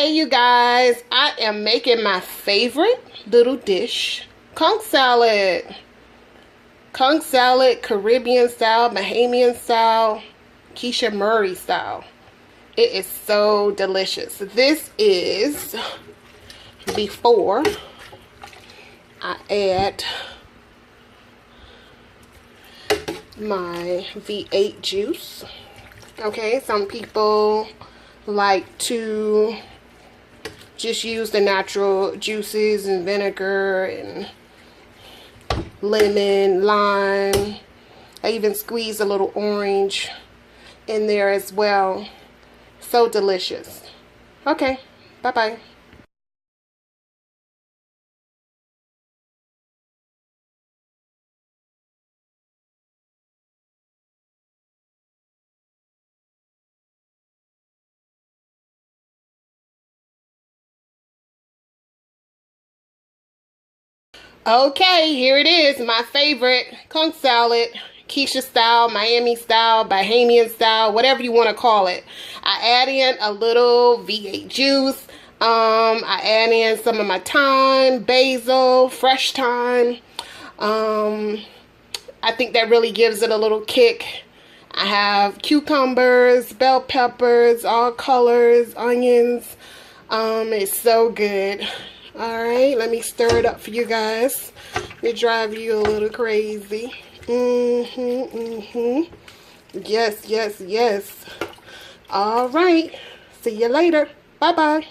Hey you guys, I am making my favorite little dish, conch salad. Conch salad, Caribbean style, Bahamian style, Kesha Murray style. It is so delicious. This is before I add my V8 juice. Okay, some people like to just use the natural juices and vinegar and lemon, lime. I even squeeze a little orange in there as well. So delicious. Okay, bye-bye. Okay, here it is, my favorite conch salad, Kesha style, Miami style, Bahamian style, whatever you want to call it. I add in a little V8 juice. I add in some of my thyme, basil, fresh thyme. I think that really gives it a little kick. I have cucumbers, bell peppers, all colors, onions. It's so good. Alright, let me stir it up for you guys. It drive you a little crazy. Yes, yes, yes. Alright, see you later. Bye-bye.